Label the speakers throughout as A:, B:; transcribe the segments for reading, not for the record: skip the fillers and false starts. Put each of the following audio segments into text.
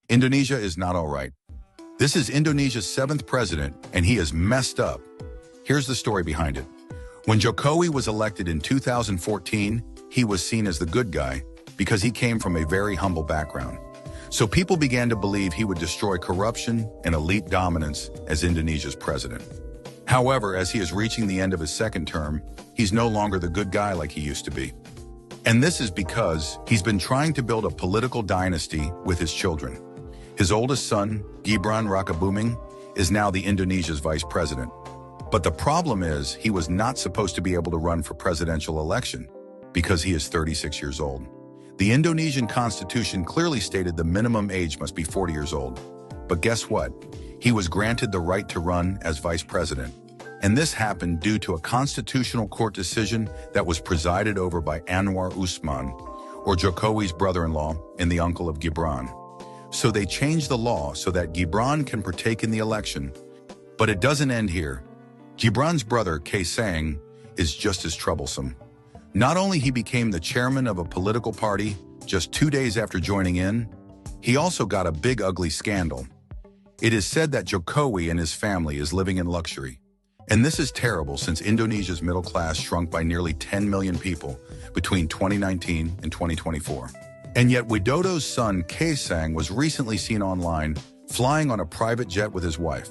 A: Indonesia is not all right. This is Indonesia's seventh president, and he is messed up. Here's the story behind it. When Jokowi was elected in 2014, he was seen as the good guy because he came from a very humble background. So people began to believe he would destroy corruption and elite dominance as Indonesia's president. However, as he is reaching the end of his second term, he's no longer the good guy like he used to be. And this is because he's been trying to build a political dynasty with his children. His oldest son, Gibran Rakabuming, is now the Indonesia's vice president. But the problem is he was not supposed to be able to run for presidential election because he is 36 years old. The Indonesian constitution clearly stated the minimum age must be 40 years old. But guess what? He was granted the right to run as vice president. And this happened due to a constitutional court decision that was presided over by Anwar Usman, or Jokowi's brother-in-law and the uncle of Gibran. So they changed the law so that Gibran can partake in the election. But it doesn't end here. Gibran's brother, Kaesang, is just as troublesome. Not only he became the chairman of a political party just 2 days after joining in, he also got a big ugly scandal. It is said that Jokowi and his family is living in luxury. And this is terrible since Indonesia's middle class shrunk by nearly 10 million people between 2019 and 2024. And yet Widodo's son, Kaesang, was recently seen online flying on a private jet with his wife.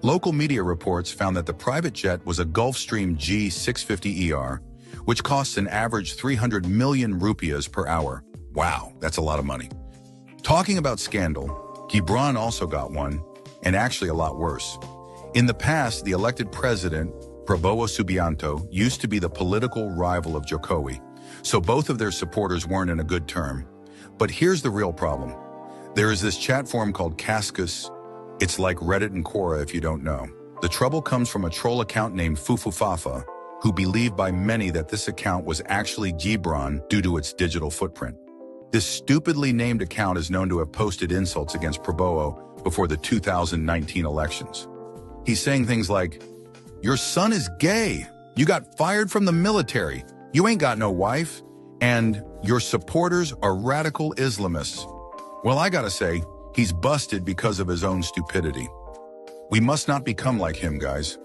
A: Local media reports found that the private jet was a Gulfstream G650ER, which costs an average 300 million rupiahs per hour. Wow, that's a lot of money. Talking about scandal, Gibran also got one, and actually a lot worse. In the past, the elected president, Prabowo Subianto, used to be the political rival of Jokowi, so both of their supporters weren't in a good term. But here's the real problem. There is this chat forum called Kaskus. It's like Reddit and Quora if you don't know. The trouble comes from a troll account named Fufufafa, who believed by many that this account was actually Gibran due to its digital footprint. This stupidly named account is known to have posted insults against Prabowo before the 2019 elections. He's saying things like, "Your son is gay, you got fired from the military, you ain't got no wife, and your supporters are radical Islamists." Well, I gotta say, he's busted because of his own stupidity. We must not become like him, guys.